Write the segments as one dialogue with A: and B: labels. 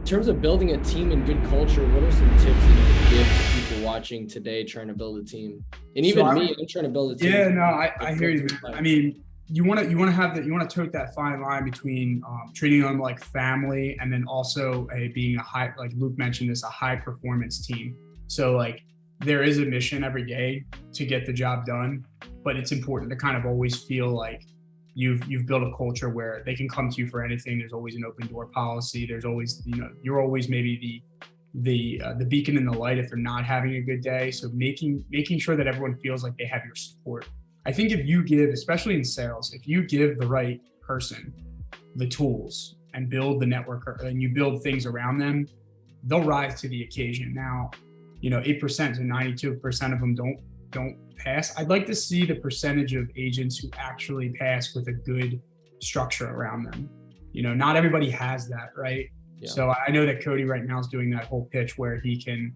A: terms of building a team and good culture, what are some tips that you give to people watching today trying to build a team? And even I'm trying to build a team.
B: Yeah, no, I hear you. I mean, you want to tote that fine line between treating them like family and then also being a high, like Luke mentioned this, a high performance team. So like there is a mission every day to get the job done, but it's important to kind of always feel like you've built a culture where they can come to you for anything. There's always an open door policy. There's always, you're always maybe the beacon in the light if they're not having a good day. So making sure that everyone feels like they have your support. I think if you give, especially in sales, if you give the right person the tools and build the network and you build things around them, they'll rise to the occasion. Now, 8% to 92% of them don't pass. I'd like to see the percentage of agents who actually pass with a good structure around them. Not everybody has that, right? Yeah. So I know that Cody right now is doing that whole pitch where he can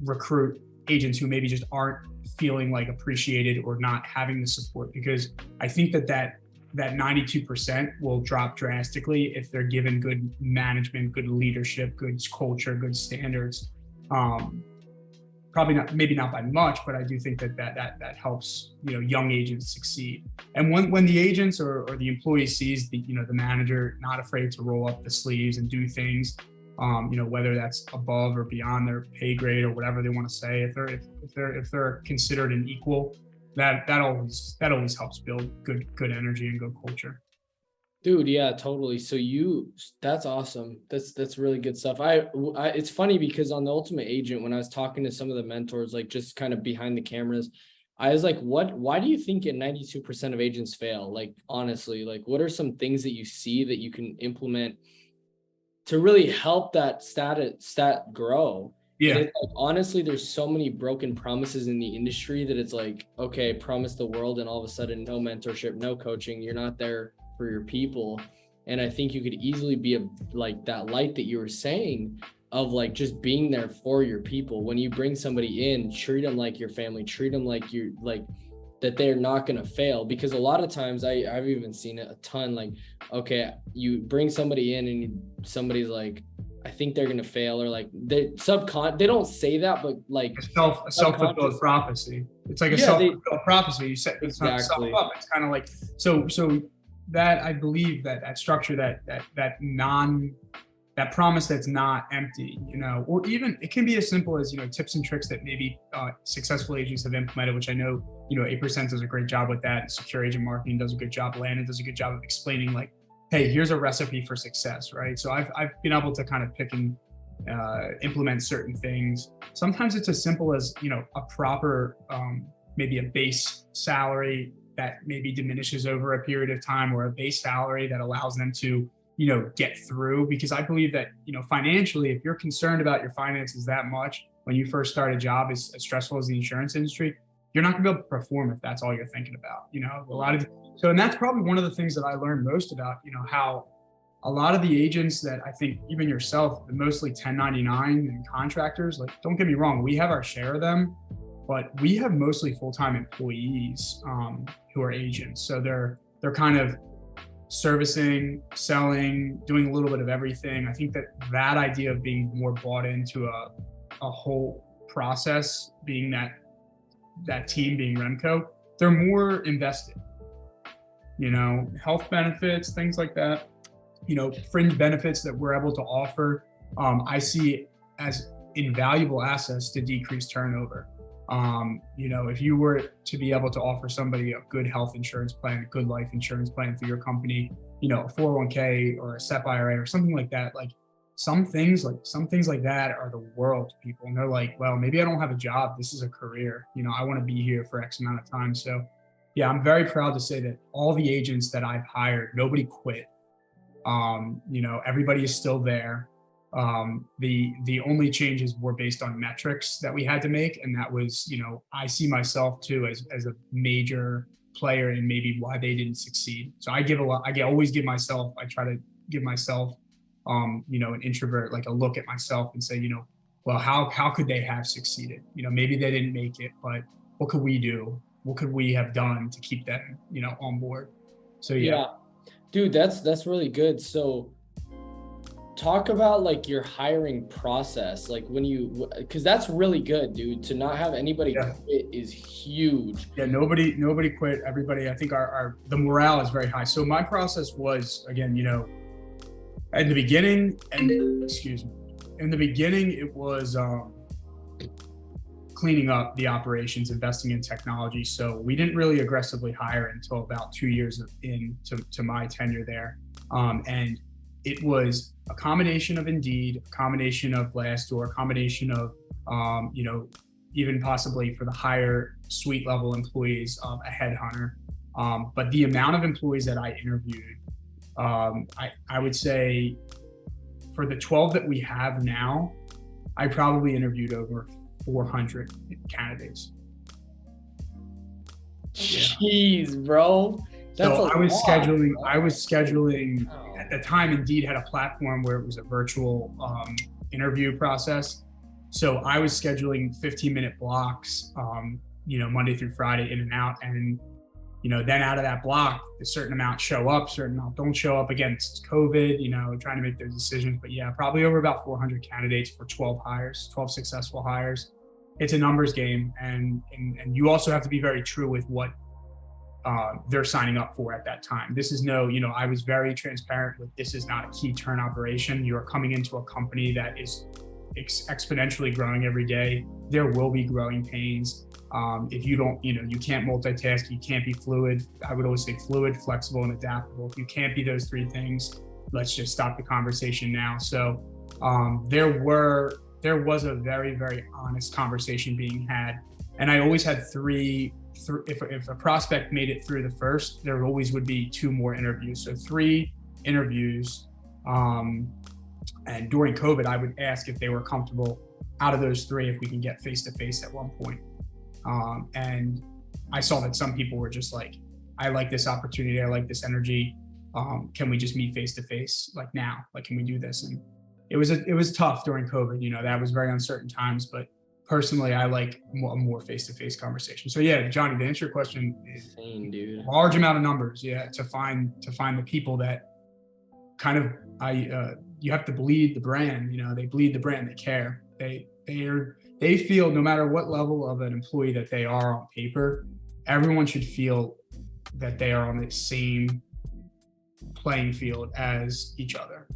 B: recruit agents who maybe just aren't feeling like appreciated or not having the support, because I think that 92% will drop drastically if they're given good management, good leadership, good culture, good standards. Probably not, maybe not by much, but I do think that helps, young agents succeed. And when the agents or the employee sees the manager not afraid to roll up the sleeves and do things, whether that's above or beyond their pay grade or whatever they want to say, if they're considered an equal, that always helps build good energy and good culture.
A: Dude, yeah, totally. So that's awesome. That's really good stuff. It's funny because on the Ultimate Agent, when I was talking to some of the mentors, like just kind of behind the cameras, I was like, why do you think 92% of agents fail? Like, honestly, like what are some things that you see that you can implement to really help that stat grow?
B: Yeah.
A: Like, honestly, there's so many broken promises in the industry that it's like, okay, promise the world, and all of a sudden no mentorship, no coaching, you're not there for your people. And I think you could easily be like that light that you were saying of like just being there for your people. When you bring somebody in, treat them like your family, treat them like you're like that they're not going to fail. Because a lot of times I've even seen it a ton, like, okay, you bring somebody in and somebody's like, I think they're going to fail, or like they don't say that, but like
B: a self-fulfilled prophecy. It's like a self-fulfilled prophecy. You said it's
A: exactly.
B: Not self-up. It's kind of like, so that I believe that structure, that promise that's not empty, or even it can be as simple as, tips and tricks that maybe successful agents have implemented, which I know, 8% does a great job with that. Secure Agent Marketing does a good job. Landon does a good job of explaining like, hey, here's a recipe for success, right? So I've been able to kind of pick and implement certain things. Sometimes it's as simple as, a proper, maybe a base salary that maybe diminishes over a period of time, or a base salary that allows them to, get through. Because I believe that, financially, if you're concerned about your finances that much when you first start a job as stressful as the insurance industry, you're not gonna be able to perform if that's all you're thinking about. And that's probably one of the things that I learned most about, how a lot of the agents that I think, even yourself, mostly 1099 and contractors, like, don't get me wrong, we have our share of them, but we have mostly full-time employees who are agents. So they're kind of servicing, selling, doing a little bit of everything. I think that idea of being more bought into a whole process, being that team, being Remco, they're more invested. Health benefits, things like that, fringe benefits that we're able to offer, I see as invaluable assets to decrease turnover. If you were to be able to offer somebody a good health insurance plan, a good life insurance plan through your company, a 401k or a SEP IRA or something like that, like some things like that are the world to people. And they're like, well, maybe I don't have a job. This is a career. I want to be here for X amount of time. So yeah, I'm very proud to say that all the agents that I've hired, nobody quit. Everybody is still there. The only changes were based on metrics that we had to make. And that was, I see myself too as a major player in maybe why they didn't succeed. So I try to give myself, an introvert, like a look at myself and say, well, how could they have succeeded? Maybe they didn't make it, but what could we do? What could we have done to keep them, on board? So, yeah.
A: Dude, that's really good. So talk about like your hiring process, like when you, because that's really good, dude. To not have anybody quit is huge.
B: Yeah, nobody quit. Everybody, I think our the morale is very high. So my process was, again, in the beginning, and excuse me, in the beginning it was cleaning up the operations, investing in technology. So we didn't really aggressively hire until about 2 years into my tenure there. And it was a combination of Indeed, a combination of Glassdoor, a combination of, even possibly for the higher suite level employees, a headhunter. But the amount of employees that I interviewed, I would say for the 12 that we have now, I probably interviewed over 400 candidates.
A: Jeez, bro.
B: That's so I was scheduling at the time. Indeed had a platform where it was a virtual interview process. So I was scheduling 15-minute blocks, Monday through Friday, in and out. And, then out of that block, a certain amount show up, certain amount don't show up. Again, it's COVID, trying to make those decisions. But yeah, probably over about 400 candidates for 12 successful hires. It's a numbers game. And you also have to be very true with what they're signing up for at that time. This is I was very transparent with, this is not a key turn operation. You are coming into a company that is exponentially growing every day. There will be growing pains. If you don't, you can't multitask, you can't be fluid. I would always say fluid, flexible, and adaptable. If you can't be those three things, let's just stop the conversation now. So there was a very, very honest conversation being had. And I always had if a prospect made it through the first, there always would be 2 more interviews. So 3 interviews. And during COVID, I would ask if they were comfortable out of those 3, if we can get face-to-face at one point. And I saw that some people were just like, I like this opportunity. I like this energy. Can we just meet face-to-face like now? Like, can we do this? And it was tough during COVID. That was very uncertain times, but personally, I like a more face-to-face conversation. So yeah, Johnny, to answer your question,
A: insane, dude.
B: Large amount of numbers. Yeah. To find the people that kind of, you have to bleed the brand, they bleed the brand, they care. They feel, no matter what level of an employee that they are on paper, everyone should feel that they are on the same playing field as each other.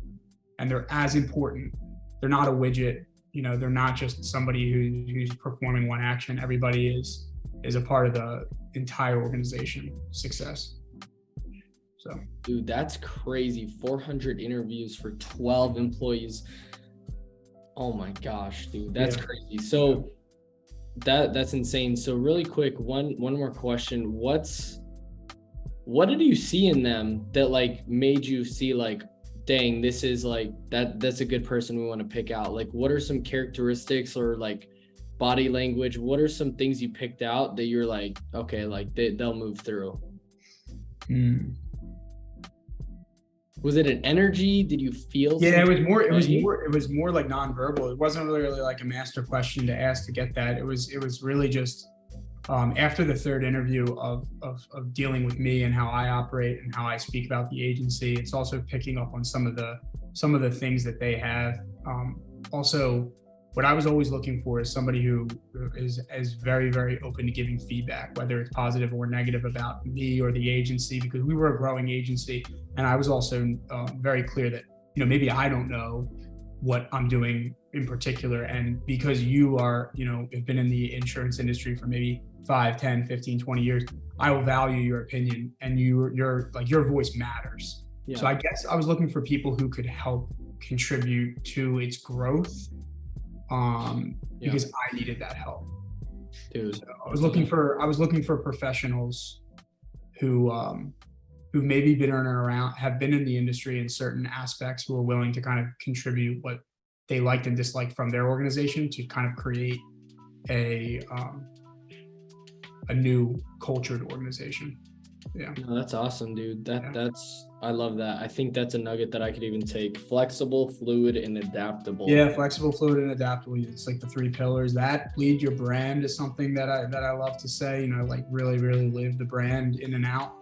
B: And they're as important. They're not a widget, they're not just somebody who's performing one action. Everybody is a part of the entire organization success. So,
A: dude, that's crazy. 400 interviews for 12 employees. Oh my gosh, dude, that's crazy. So that's insane. So really quick, one more question. What did you see in them that like made you see like, dang, this is like that's a good person we want to pick out? Like, what are some characteristics or like body language? What are some things you picked out that you're like, okay, like they'll move through? Was it an energy? Did you feel?
B: Yeah, it was more like nonverbal. It wasn't really like a master question to ask to get that. It was really just after the 3rd interview of dealing with me and how I operate and how I speak about the agency. It's also picking up on some of the things that they have. Also, what I was always looking for is somebody who is very, very open to giving feedback, whether it's positive or negative about me or the agency, because we were a growing agency. And I was also very clear that, maybe I don't know what I'm doing in particular. And because you are, have been in the insurance industry for maybe 5, 10, 15, 20 years, I will value your opinion, and your voice matters. Yeah. So I guess I was looking for people who could help contribute to its growth. Because I needed that help.
A: Dude,
B: so I was looking for professionals who maybe have been in the industry in certain aspects, who are willing to kind of contribute what they liked and disliked from their organization to kind of create a new cultured organization. Yeah.
A: No, that's awesome, dude. I love that. I think that's a nugget that I could even take. Flexible, fluid, and adaptable.
B: Yeah, flexible, fluid, and adaptable. It's like the 3 pillars. That bleed your brand is something that I love to say, like really, really live the brand in and out.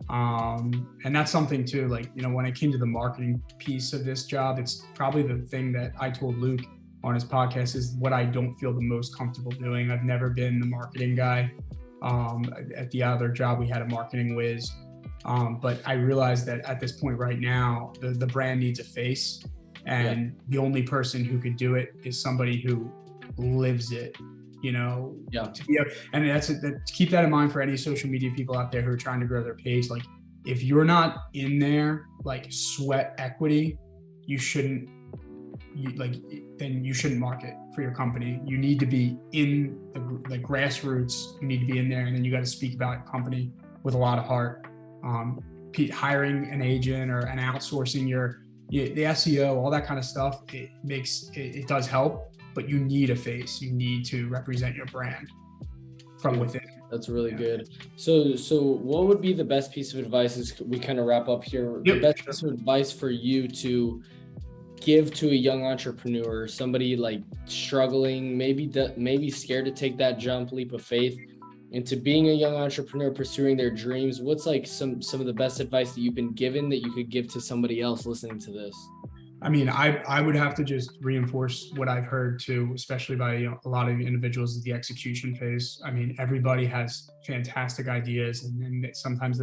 B: And that's something too, like, you know, when it came to the marketing piece of this job, it's probably the thing that I told Luke on his podcast is what I don't feel the most comfortable doing. I've never been the marketing guy. At the other job, we had a marketing whiz. But I realized that at this point right now, the brand needs a face, and the only person who could do it is somebody who lives it, you know?
A: Yeah.
B: And keep that in mind for any social media people out there who are trying to grow their page. Like, if you're not in there, like sweat equity, then you shouldn't market for your company. You need to be in the grassroots. You need to be in there, and then you got to speak about your company with a lot of heart. Hiring an agent or an outsourcing the SEO, all that kind of stuff, it does help, but you need a face. You need to represent your brand from within.
A: That's really good. So what would be the best piece of advice as we kind of wrap up here?
B: Yep,
A: the best piece of advice for you to give to a young entrepreneur, somebody like struggling, maybe scared to take that leap of faith into being a young entrepreneur pursuing their dreams? What's like some of the best advice that you've been given that you could give to somebody else listening to this?
B: I mean, I would have to just reinforce what I've heard too, especially by a lot of individuals, is the execution phase. I mean, everybody has fantastic ideas, and sometimes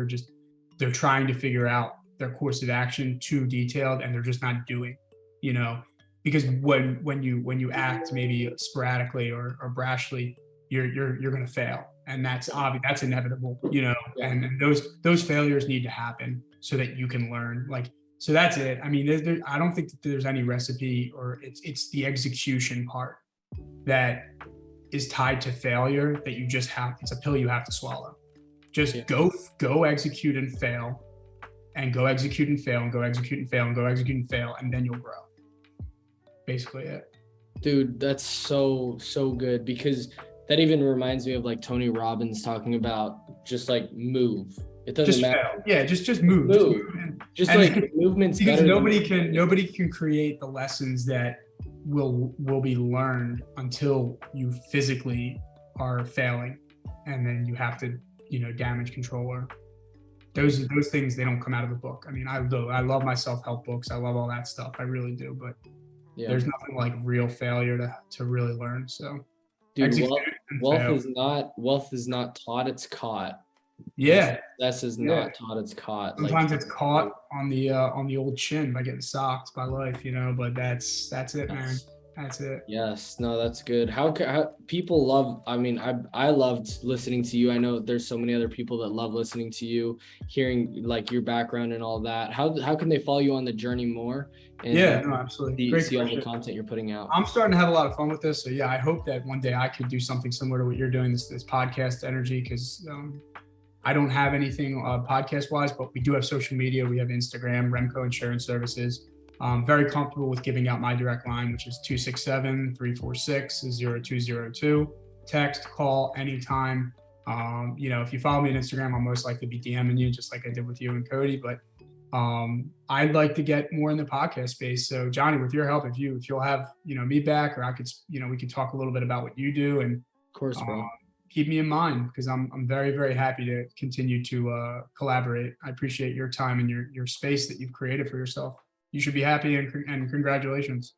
B: they're trying to figure out their course of action too detailed, and they're just not doing, you know, because when you act maybe sporadically or brashly, you're going to fail. And that's obvious, that's inevitable, you know, and those failures need to happen so that you can learn. So that's it. I mean, I don't think that there's any recipe, or it's the execution part that is tied to failure that you just it's a pill you have to swallow. Just go execute and fail, and go execute and fail, and go execute and fail, and go execute and fail, and then you'll grow. Basically it.
A: Dude, that's so good, because that even reminds me of like Tony Robbins talking about just like move. It doesn't matter.
B: Fail. Yeah, just move.
A: Just like movement's
B: because
A: better.
B: Nobody can create the lessons that will be learned until you physically are failing, and then you have to, you know, damage control or those things. They don't come out of the book. I mean, I love my self-help books. I love all that stuff. I really do. But there's nothing like real failure to really learn. So.
A: Dude, wealth is not taught, it's caught.
B: Yeah.
A: Success is not taught, it's caught.
B: Sometimes it's caught on the old chin by getting socked by life, you know, but that's it, man. That's it.
A: Yes. No, that's good. How people love, I mean, I loved listening to you. I know there's so many other people that love listening to you, hearing like your background and all that. How can they follow you on the journey more? And
B: no, absolutely.
A: See all the content you're putting out.
B: I'm starting to have a lot of fun with this. So yeah, I hope that one day I could do something similar to what you're doing, this podcast energy, because I don't have anything podcast wise, but we do have social media. We have Instagram, Remco Insurance Services. I'm very comfortable with giving out my direct line, which is 267-346-0202. Text, call anytime. You know, if you follow me on Instagram, I'll most likely be DMing you, just like I did with you and Cody. But I'd like to get more in the podcast space. So Johnny, with your help, if you'll have, you know, me back, or I could, you know, we could talk a little bit about what you do, and
A: of course, bro.
B: Keep me in mind, because I'm very, very happy to continue to collaborate. I appreciate your time and your space that you've created for yourself. You should be happy, and congratulations.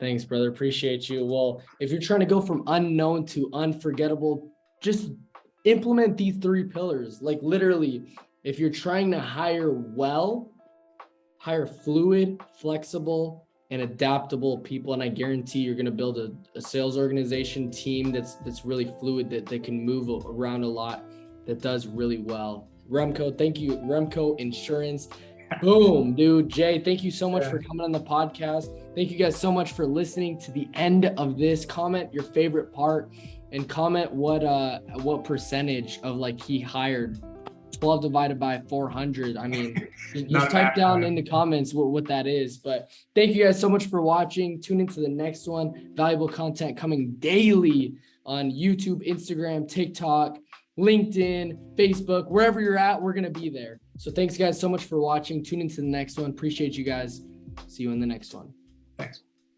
A: Thanks, brother. Appreciate you. Well, if you're trying to go from unknown to unforgettable, just implement these 3 pillars. Like literally, if you're trying to hire fluid, flexible, and adaptable people, and I guarantee you're going to build a sales organization team that's really fluid, that they can move around a lot, that does really well. Remco, thank you. Remco Insurance. Boom, dude. Jay, thank you so much for coming on the podcast. Thank you guys so much for listening to the end of this. Comment your favorite part, and comment what percentage of like he hired. 12 divided by 400. I mean, just type down in the comments what that is. But thank you guys so much for watching. Tune into the next one. Valuable content coming daily on YouTube, Instagram, TikTok, LinkedIn, Facebook, wherever you're at, we're going to be there. So thanks guys so much for watching. Tune into the next one. Appreciate you guys. See you in the next one.
B: Thanks.